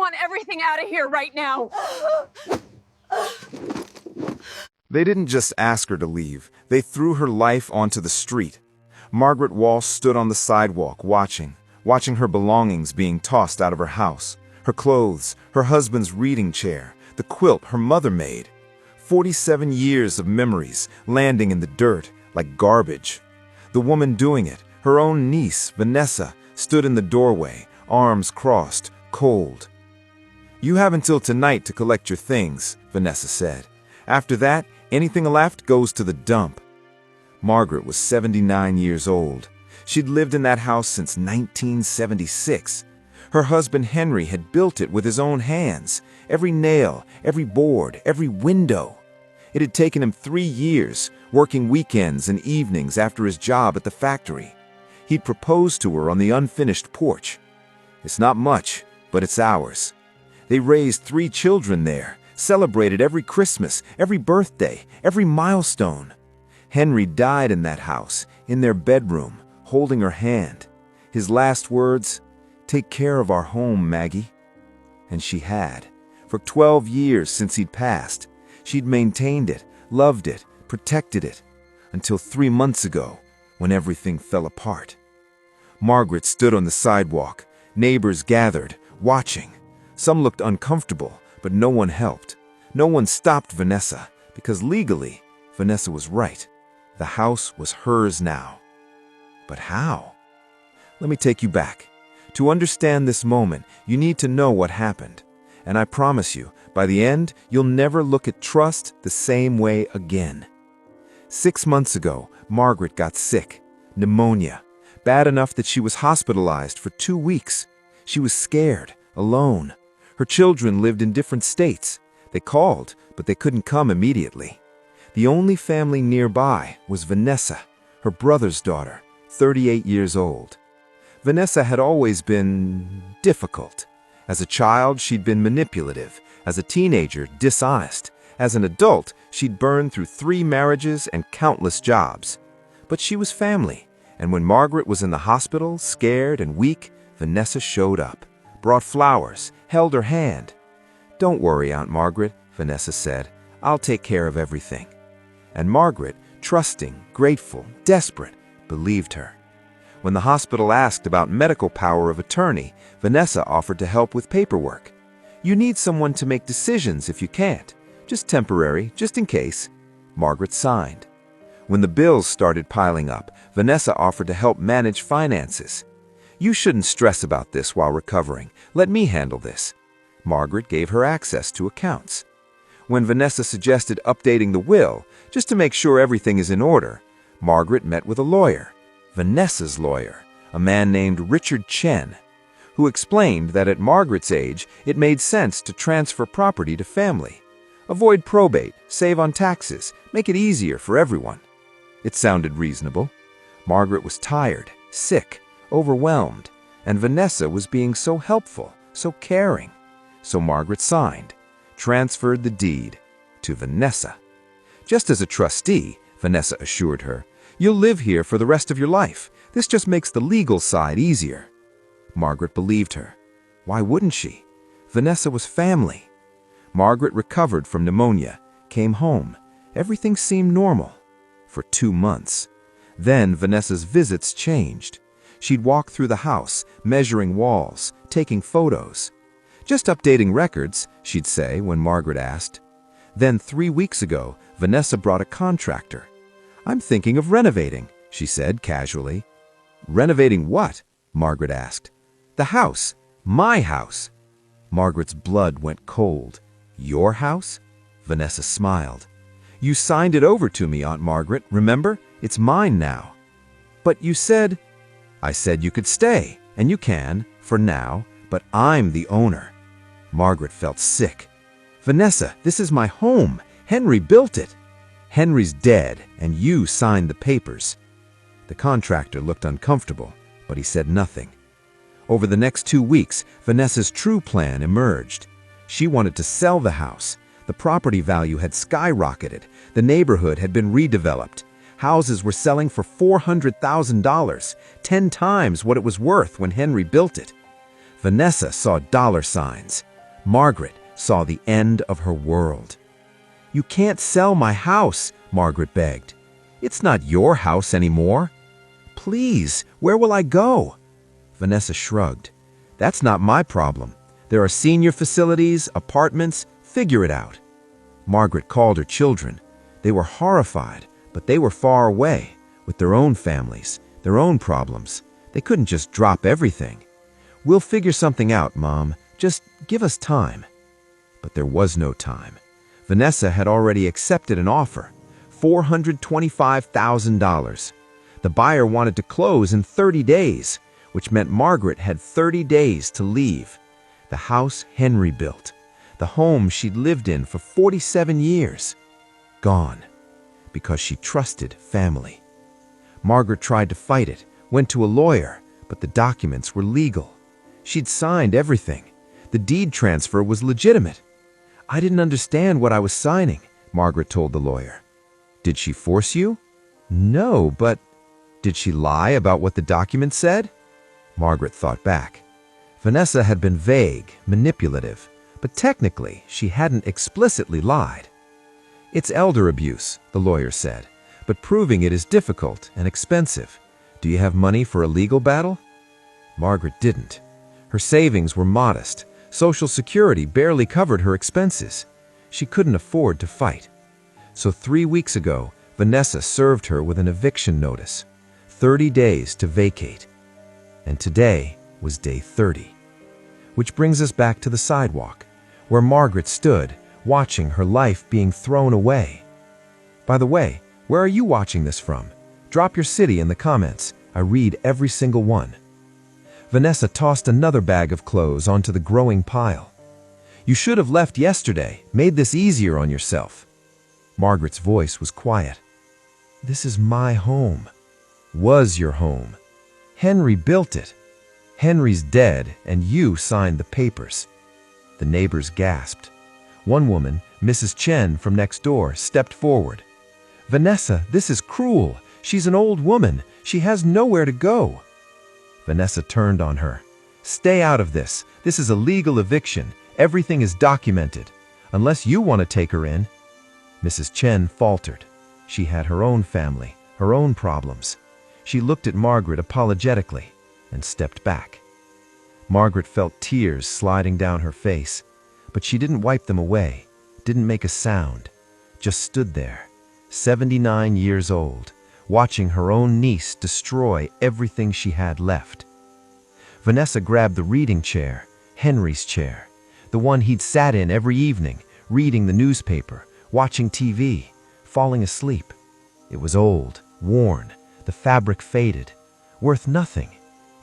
want everything out of here right now. They didn't just ask her to leave. They threw her life onto the street. Margaret Walsh stood on the sidewalk watching her belongings being tossed out of her house. Her clothes, her husband's reading chair, the quilt her mother made. 47 years of memories landing in the dirt like garbage. The woman doing it, her own niece, Vanessa, stood in the doorway, arms crossed, cold. "You have until tonight to collect your things," Vanessa said. "After that, anything left goes to the dump." Margaret was 79 years old. She'd lived in that house since 1976. Her husband Henry had built it with his own hands, every nail, every board, every window. It had taken him 3 years, working weekends and evenings after his job at the factory. He'd proposed to her on the unfinished porch. "It's not much, but it's ours." They raised 3 children there, celebrated every Christmas, every birthday, every milestone. Henry died in that house, in their bedroom, holding her hand. His last words, "Take care of our home, Maggie." And she had. For 12 years since he'd passed, she'd maintained it, loved it, protected it, until 3 months ago, when everything fell apart. Margaret stood on the sidewalk. Neighbors gathered, watching. Some looked uncomfortable, but no one helped. No one stopped Vanessa, because legally, Vanessa was right. The house was hers now. But how? Let me take you back. To understand this moment, you need to know what happened. And I promise you, by the end, you'll never look at trust the same way again. 6 months ago, Margaret got sick. Pneumonia. Bad enough that she was hospitalized for 2 weeks. She was scared, alone. Her children lived in different states. They called, but they couldn't come immediately. The only family nearby was Vanessa, her brother's daughter, 38 years old. Vanessa had always been difficult. As a child, she'd been manipulative. As a teenager, dishonest. As an adult, she'd burned through 3 marriages and countless jobs. But she was family, and when Margaret was in the hospital, scared and weak, Vanessa showed up, brought flowers, held her hand. "Don't worry, Aunt Margaret," Vanessa said. "I'll take care of everything." And Margaret, trusting, grateful, desperate, believed her. When the hospital asked about medical power of attorney, Vanessa offered to help with paperwork. "You need someone to make decisions if you can't. Just temporary, just in case." Margaret signed. When the bills started piling up, Vanessa offered to help manage finances. "You shouldn't stress about this while recovering. Let me handle this." Margaret gave her access to accounts. When Vanessa suggested updating the will, just to make sure everything is in order, Margaret met with a lawyer, Vanessa's lawyer, a man named Richard Chen, who explained that at Margaret's age, it made sense to transfer property to family. Avoid probate, save on taxes, make it easier for everyone. It sounded reasonable. Margaret was tired, sick, overwhelmed, and Vanessa was being so helpful, so caring. So Margaret signed, transferred the deed to Vanessa. Just as a trustee, Vanessa assured her, "You'll live here for the rest of your life. This just makes the legal side easier." Margaret believed her. Why wouldn't she? Vanessa was family. Margaret recovered from pneumonia, came home. Everything seemed normal. For 2 months. Then Vanessa's visits changed. She'd walk through the house, measuring walls, taking photos. "Just updating records," she'd say when Margaret asked. Then 3 weeks ago, Vanessa brought a contractor. "I'm thinking of renovating," she said casually. "Renovating what?" Margaret asked. "The house. My house." Margaret's blood went cold. "Your house?" Vanessa smiled. "You signed it over to me, Aunt Margaret, remember? It's mine now." "But you said—" "I said you could stay, and you can, for now, but I'm the owner." Margaret felt sick. "Vanessa, this is my home. Henry built it." "Henry's dead, and you signed the papers." The contractor looked uncomfortable, but he said nothing. Over the next 2 weeks, Vanessa's true plan emerged. She wanted to sell the house. The property value had skyrocketed. The neighborhood had been redeveloped. Houses were selling for $400,000, 10 times what it was worth when Henry built it. Vanessa saw dollar signs. Margaret saw the end of her world. "You can't sell my house," Margaret begged. "It's not your house anymore. Please, where will I go?" Vanessa shrugged. "That's not my problem. There are senior facilities, apartments. Figure it out." Margaret called her children. They were horrified, but they were far away, with their own families, their own problems. They couldn't just drop everything. "We'll figure something out, Mom. Just give us time." But there was no time. Vanessa had already accepted an offer, $425,000. The buyer wanted to close in 30 days, which meant Margaret had 30 days to leave. The house Henry built, the home she'd lived in for 47 years, gone, because she trusted family. Margaret tried to fight it, went to a lawyer, but the documents were legal. She'd signed everything. The deed transfer was legitimate. "I didn't understand what I was signing," Margaret told the lawyer. "Did she force you?" "No, but..." "Did she lie about what the document said?" Margaret thought back. Vanessa had been vague, manipulative, but technically she hadn't explicitly lied. "It's elder abuse," the lawyer said, "but proving it is difficult and expensive. Do you have money for a legal battle?" Margaret didn't. Her savings were modest. Social Security barely covered her expenses. She couldn't afford to fight. So 3 weeks ago, Vanessa served her with an eviction notice, 30 days to vacate. And today was day 30. Which brings us back to the sidewalk, where Margaret stood, watching her life being thrown away. By the way, where are you watching this from? Drop your city in the comments. I read every single one. Vanessa tossed another bag of clothes onto the growing pile. "You should have left yesterday, made this easier on yourself." Margaret's voice was quiet. "This is my home. Was your home. Henry built it. Henry's dead, and you signed the papers." The neighbors gasped. One woman, Mrs. Chen from next door, stepped forward. "Vanessa, this is cruel. She's an old woman. She has nowhere to go." Vanessa turned on her. "Stay out of this. This is a legal eviction. Everything is documented. Unless you want to take her in." Mrs. Chen faltered. She had her own family, her own problems. She looked at Margaret apologetically and stepped back. Margaret felt tears sliding down her face, but she didn't wipe them away, didn't make a sound, just stood there, 79 years old, watching her own niece destroy everything she had left. Vanessa grabbed the reading chair, Henry's chair, the one he'd sat in every evening, reading the newspaper, watching TV, falling asleep. It was old, worn, the fabric faded, worth nothing,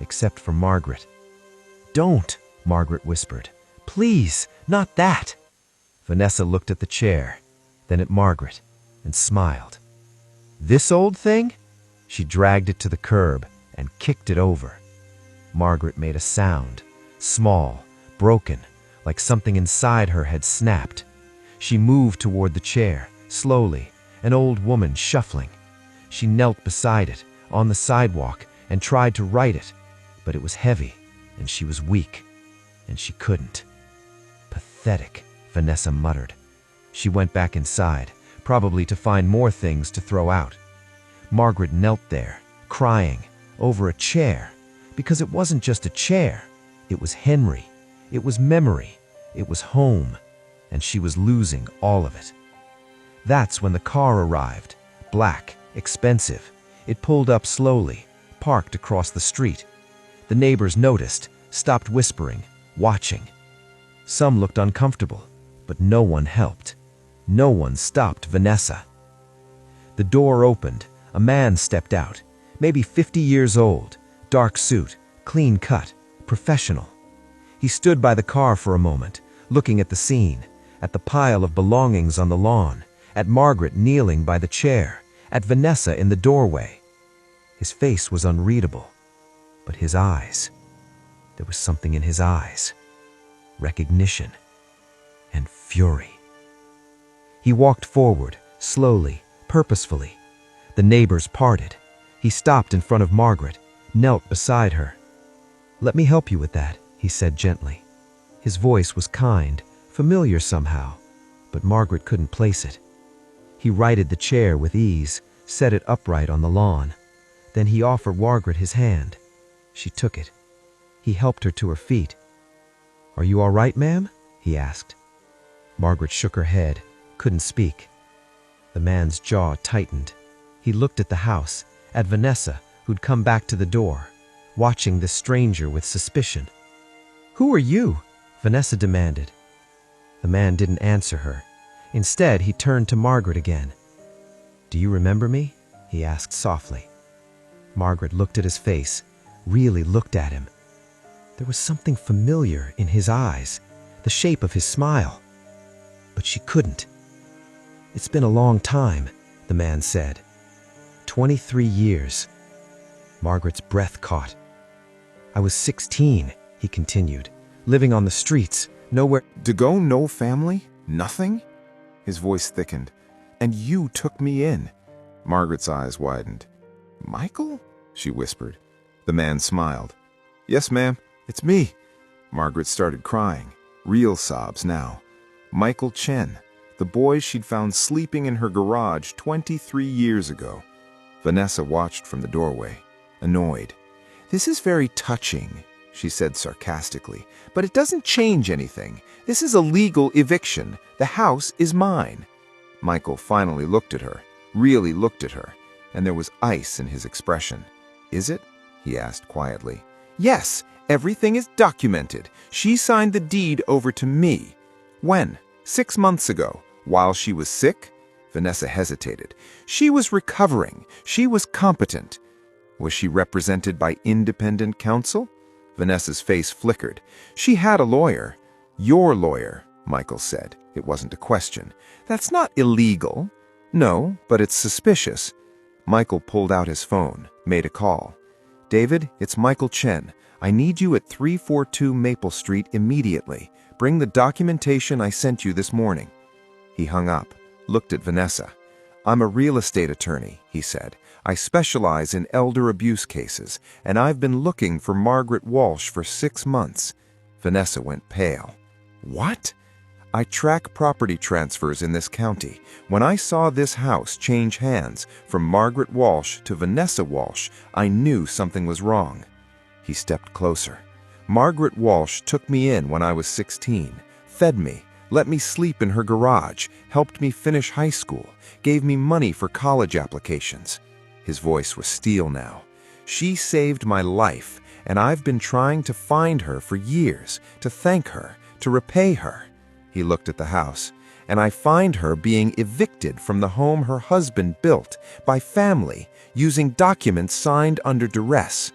except for Margaret. "Don't," Margaret whispered. "Please, not that." Vanessa looked at the chair, then at Margaret, and smiled. "This old thing?" She dragged it to the curb and kicked it over. Margaret made a sound, small, broken, like something inside her had snapped. She moved toward the chair, slowly, an old woman shuffling. She knelt beside it, on the sidewalk, and tried to right it, but it was heavy, and she was weak, and she couldn't. "Pathetic," Vanessa muttered. She went back inside, probably to find more things to throw out. Margaret knelt there, crying, over a chair, because it wasn't just a chair. It was Henry. It was memory. It was home, and she was losing all of it. That's when the car arrived, black, expensive. It pulled up slowly, parked across the street. The neighbors noticed, stopped whispering, watching. Some looked uncomfortable, but no one helped. No one stopped Vanessa. The door opened. A man stepped out, maybe 50 years old, dark suit, clean cut, professional. He stood by the car for a moment, looking at the scene, at the pile of belongings on the lawn, at Margaret kneeling by the chair, at Vanessa in the doorway. His face was unreadable, but his eyes, there was something in his eyes. Recognition and fury. He walked forward, slowly, purposefully. The neighbors parted. He stopped in front of Margaret, knelt beside her. "Let me help you with that," he said gently. His voice was kind, familiar somehow, but Margaret couldn't place it. He righted the chair with ease, set it upright on the lawn. Then he offered Margaret his hand. She took it. He helped her to her feet. "Are you all right, ma'am?" he asked. Margaret shook her head, couldn't speak. The man's jaw tightened. He looked at the house, at Vanessa, who'd come back to the door, watching the stranger with suspicion. "Who are you?" Vanessa demanded. The man didn't answer her. Instead, he turned to Margaret again. "Do you remember me?" he asked softly. Margaret looked at his face, really looked at him. There was something familiar in his eyes, the shape of his smile. But she couldn't. "It's been a long time," the man said. 23 years. Margaret's breath caught. "I was 16, he continued, living on the streets, nowhere." To go, no family? Nothing? His voice thickened. And you took me in. Margaret's eyes widened. Michael? She whispered. The man smiled. Yes, ma'am, it's me. Margaret started crying. Real sobs now. Michael Chen, the boy she'd found sleeping in her garage 23 years ago. Vanessa watched from the doorway, annoyed. This is very touching, she said sarcastically, but it doesn't change anything. This is a legal eviction. The house is mine. Michael finally looked at her, really looked at her, and there was ice in his expression. Is it? He asked quietly. Yes, everything is documented. She signed the deed over to me. When? 6 months ago. While she was sick? Vanessa hesitated. She was recovering. She was competent. Was she represented by independent counsel? Vanessa's face flickered. She had a lawyer. Your lawyer, Michael said. It wasn't a question. That's not illegal. No, but it's suspicious. Michael pulled out his phone, made a call. David, it's Michael Chen. I need you at 342 Maple Street immediately. Bring the documentation I sent you this morning. He hung up, looked at Vanessa. I'm a real estate attorney, he said. I specialize in elder abuse cases, and I've been looking for Margaret Walsh for 6 months. Vanessa went pale. What? I track property transfers in this county. When I saw this house change hands from Margaret Walsh to Vanessa Walsh, I knew something was wrong. He stepped closer. Margaret Walsh took me in when I was 16, fed me, let me sleep in her garage, helped me finish high school, gave me money for college applications. His voice was steel now. She saved my life, and I've been trying to find her for years, to thank her, to repay her. He looked at the house, and I find her being evicted from the home her husband built by family, using documents signed under duress.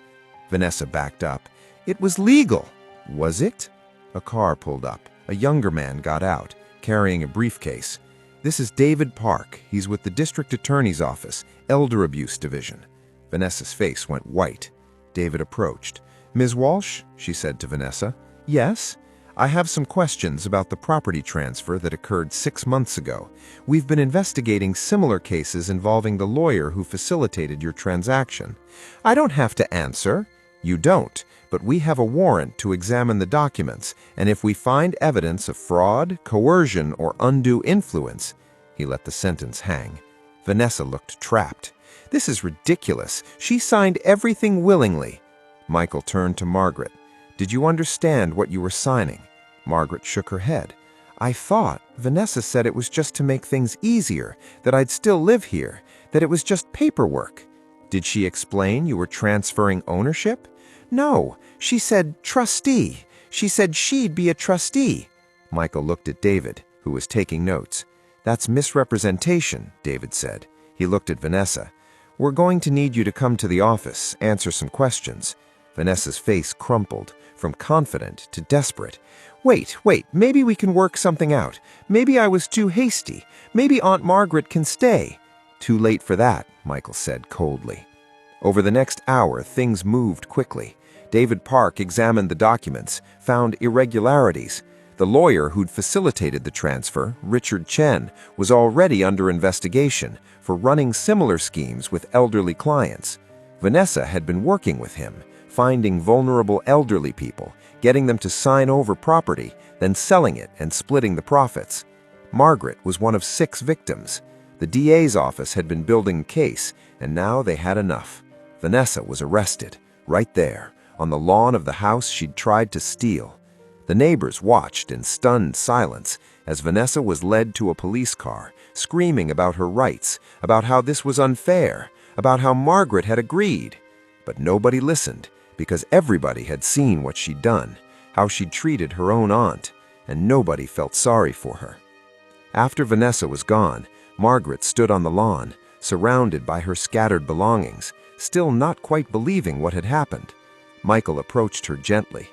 Vanessa backed up. It was legal. Was it? A car pulled up. A younger man got out, carrying a briefcase. This is David Park. He's with the district attorney's office, Elder Abuse Division. Vanessa's face went white. David approached. Ms. Walsh, she said to Vanessa. Yes? I have some questions about the property transfer that occurred 6 months ago. We've been investigating similar cases involving the lawyer who facilitated your transaction. I don't have to answer. You don't, but we have a warrant to examine the documents, and if we find evidence of fraud, coercion, or undue influence... He let the sentence hang. Vanessa looked trapped. This is ridiculous. She signed everything willingly. Michael turned to Margaret. Did you understand what you were signing? Margaret shook her head. I thought, Vanessa said it was just to make things easier, that I'd still live here, that it was just paperwork. Did she explain you were transferring ownership? No, she said trustee. She said she'd be a trustee. Michael looked at David, who was taking notes. That's misrepresentation, David said. He looked at Vanessa. We're going to need you to come to the office, answer some questions. Vanessa's face crumpled, from confident to desperate. Wait, maybe we can work something out. Maybe I was too hasty. Maybe Aunt Margaret can stay. Too late for that, Michael said coldly. Over the next hour, things moved quickly. David Park examined the documents, found irregularities. The lawyer who'd facilitated the transfer, Richard Chen, was already under investigation for running similar schemes with elderly clients. Vanessa had been working with him, finding vulnerable elderly people, getting them to sign over property, then selling it and splitting the profits. Margaret was one of 6 victims. The DA's office had been building a case, and now they had enough. Vanessa was arrested, right there, on the lawn of the house she'd tried to steal. The neighbors watched in stunned silence as Vanessa was led to a police car, screaming about her rights, about how this was unfair, about how Margaret had agreed. But nobody listened, because everybody had seen what she'd done, how she'd treated her own aunt, and nobody felt sorry for her. After Vanessa was gone, Margaret stood on the lawn, surrounded by her scattered belongings, still not quite believing what had happened. Michael approached her gently.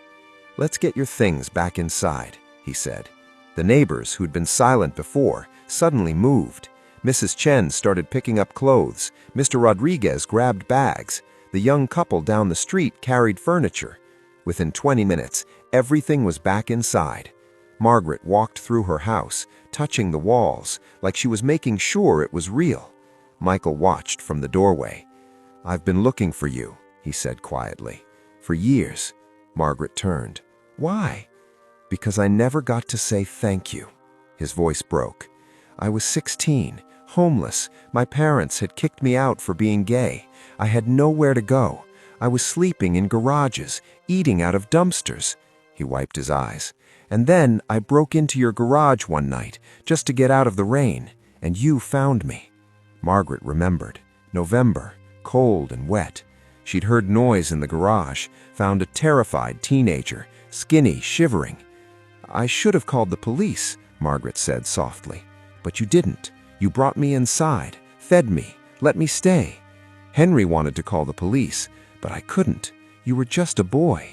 "Let's get your things back inside," he said. The neighbors, who'd been silent before, suddenly moved. Mrs. Chen started picking up clothes. Mr. Rodriguez grabbed bags. The young couple down the street carried furniture. Within 20 minutes, everything was back inside. Margaret walked through her house, touching the walls, like she was making sure it was real. Michael watched from the doorway. "I've been looking for you," he said quietly. "For years." Margaret turned. "Why?" "Because I never got to say thank you." His voice broke. "I was 16, homeless. My parents had kicked me out for being gay. I had nowhere to go. I was sleeping in garages, eating out of dumpsters." He wiped his eyes. "And then I broke into your garage one night, just to get out of the rain, and you found me." Margaret remembered. November, cold and wet. She'd heard noise in the garage, found a terrified teenager, skinny, shivering. "I should have called the police," Margaret said softly. "But you didn't. You brought me inside, fed me, let me stay. Henry wanted to call the police, but I couldn't. You were just a boy."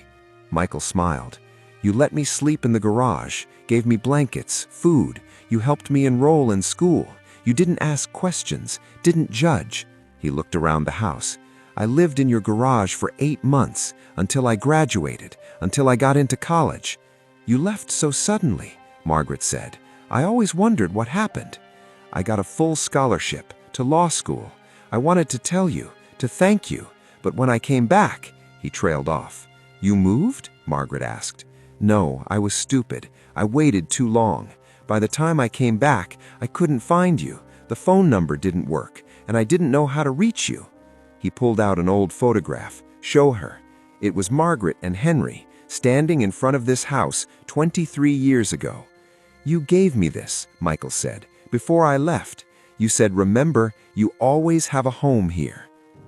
Michael smiled. "You let me sleep in the garage, gave me blankets, food. You helped me enroll in school. You didn't ask questions, didn't judge." He looked around the house. "I lived in your garage for 8 months, until I graduated, until I got into college." "You left so suddenly," Margaret said. "I always wondered what happened." "I got a full scholarship to law school. I wanted to tell you, to thank you, but when I came back," he trailed off. "You moved?" Margaret asked. "No, I was stupid. I waited too long. By the time I came back, I couldn't find you. The phone number didn't work, and I didn't know how to reach you." He pulled out an old photograph. "Show her." It was Margaret and Henry, standing in front of this house 23 years ago. "You gave me this," Michael said, "before I left. You said, 'Remember, you always have a home here.'"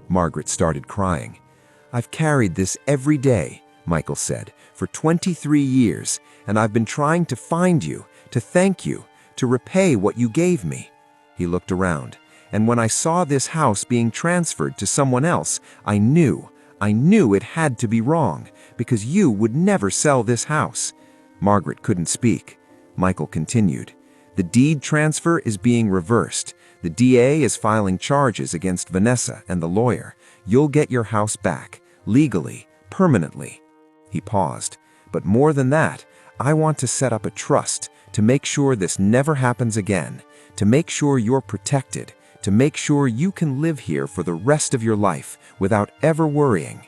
Margaret started crying. "I've carried this every day," Michael said, "for 23 years, and I've been trying to find you, to thank you, to repay what you gave me." He looked around, "And when I saw this house being transferred to someone else, I knew it had to be wrong, because you would never sell this house." Margaret couldn't speak. Michael continued. "The deed transfer is being reversed. The DA is filing charges against Vanessa and the lawyer. You'll get your house back, legally, permanently." He paused. "But more than that, I want to set up a trust to make sure this never happens again, to make sure you're protected, to make sure you can live here for the rest of your life without ever worrying."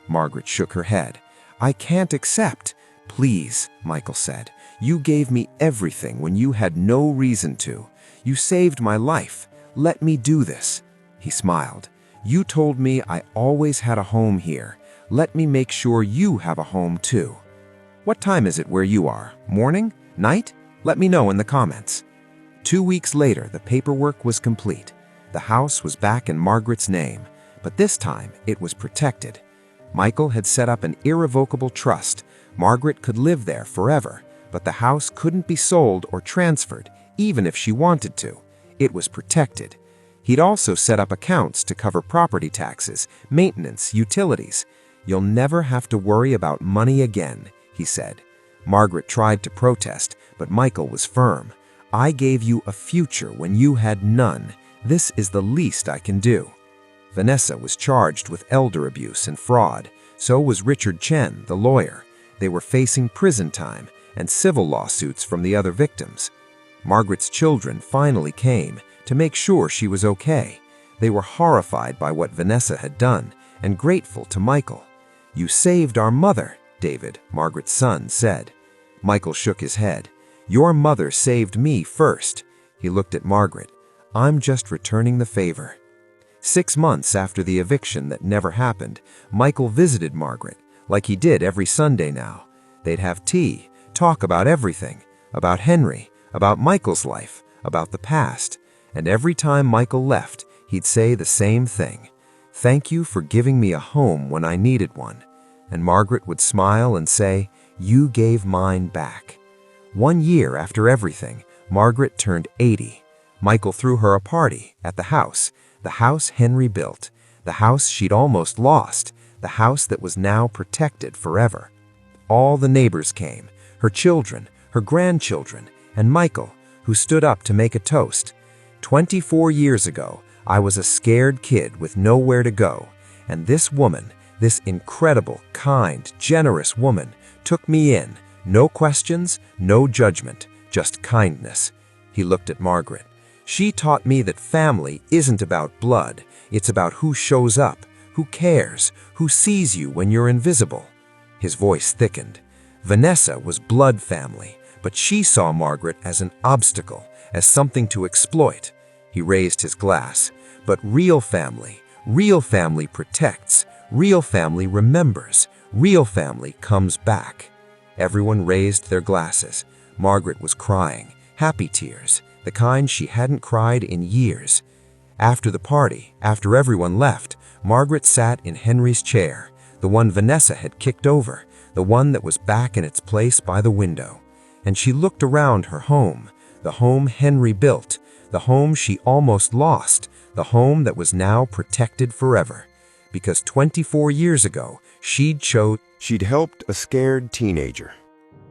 Margaret shook her head. "I can't accept." "Please," Michael said. "You gave me everything when you had no reason to. You saved my life. Let me do this." He smiled. "You told me I always had a home here. Let me make sure you have a home too." "What time is it where you are? Morning? Night? Let me know in the comments." 2 weeks later, the paperwork was complete. The house was back in Margaret's name, but this time it was protected. Michael had set up an irrevocable trust. Margaret could live there forever, but the house couldn't be sold or transferred, even if she wanted to. It was protected. He'd also set up accounts to cover property taxes, maintenance, utilities. "You'll never have to worry about money again," he said. Margaret tried to protest, but Michael was firm. "I gave you a future when you had none. This is the least I can do." Vanessa was charged with elder abuse and fraud. So was Richard Chen, the lawyer. They were facing prison time and civil lawsuits from the other victims. Margaret's children finally came to make sure she was okay. They were horrified by what Vanessa had done and grateful to Michael. "You saved our mother," David, Margaret's son, said. Michael shook his head. "Your mother saved me first." He looked at Margaret. "I'm just returning the favor." 6 months after the eviction that never happened, Michael visited Margaret, like he did every Sunday now. They'd have tea, talk about everything, about Henry, about Michael's life, about the past. And every time Michael left, he'd say the same thing: "Thank you for giving me a home when I needed one." And Margaret would smile and say, "You gave mine back." 1 year after everything, Margaret turned 80. Michael threw her a party at the house Henry built, the house she'd almost lost, the house that was now protected forever. All the neighbors came, her children, her grandchildren, and Michael, who stood up to make a toast. 24 years ago, I was a scared kid with nowhere to go, and this woman, this incredible, kind, generous woman, took me in. No questions, no judgment, just kindness. He looked at Margaret. She taught me that family isn't about blood. It's about who shows up, who cares, who sees you when you're invisible. His voice thickened. Vanessa was blood family, but she saw Margaret as an obstacle, as something to exploit. He raised his glass. But real family protects, real family remembers, real family comes back. Everyone raised their glasses. Margaret was crying, happy tears, the kind she hadn't cried in years. After the party, after everyone left, Margaret sat in Henry's chair, the one Vanessa had kicked over, the one that was back in its place by the window. And she looked around her home, the home Henry built, the home she almost lost, the home that was now protected forever. Because 24 years ago, she'd helped a scared teenager,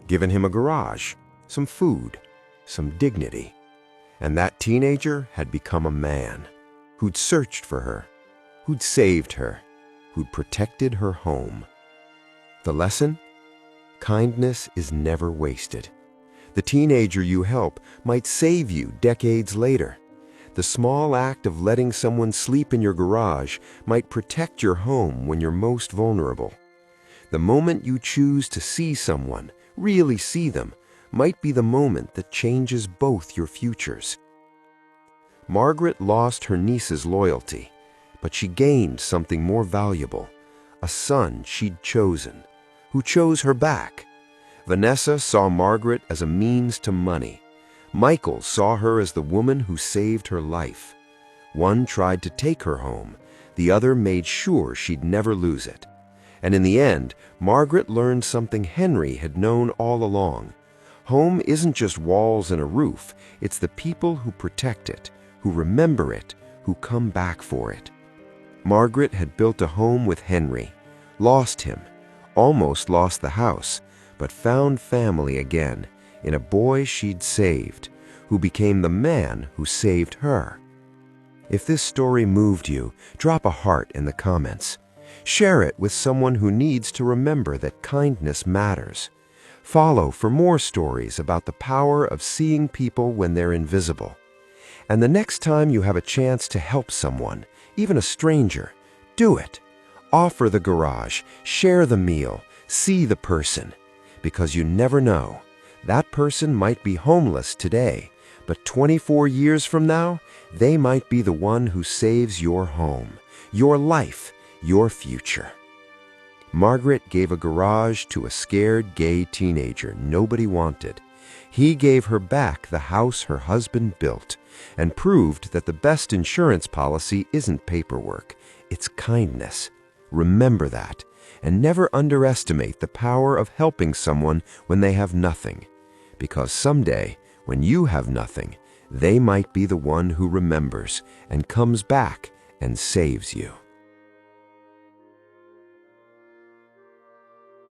given him a garage, some food, some dignity. And that teenager had become a man who'd searched for her, who'd saved her, who'd protected her home. The lesson? Kindness is never wasted. The teenager you help might save you decades later. The small act of letting someone sleep in your garage might protect your home when you're most vulnerable. The moment you choose to see someone, really see them, might be the moment that changes both your futures. Margaret lost her niece's loyalty, but she gained something more valuable, a son she'd chosen, who chose her back. Vanessa saw Margaret as a means to money. Michael saw her as the woman who saved her life. One tried to take her home, the other made sure she'd never lose it. And in the end, Margaret learned something Henry had known all along. Home isn't just walls and a roof, it's the people who protect it, who remember it, who come back for it. Margaret had built a home with Henry, lost him, almost lost the house, but found family again in a boy she'd saved, who became the man who saved her. If this story moved you, drop a heart in the comments. Share it with someone who needs to remember that kindness matters. Follow for more stories about the power of seeing people when they're invisible. And the next time you have a chance to help someone, even a stranger, do it. Offer the garage, share the meal, see the person. Because you never know. That person might be homeless today, but 24 years from now, they might be the one who saves your home, your life, your future. Margaret gave a garage to a scared gay teenager nobody wanted. He gave her back the house her husband built and proved that the best insurance policy isn't paperwork, it's kindness. Remember that, and never underestimate the power of helping someone when they have nothing. Because someday, when you have nothing, they might be the one who remembers and comes back and saves you.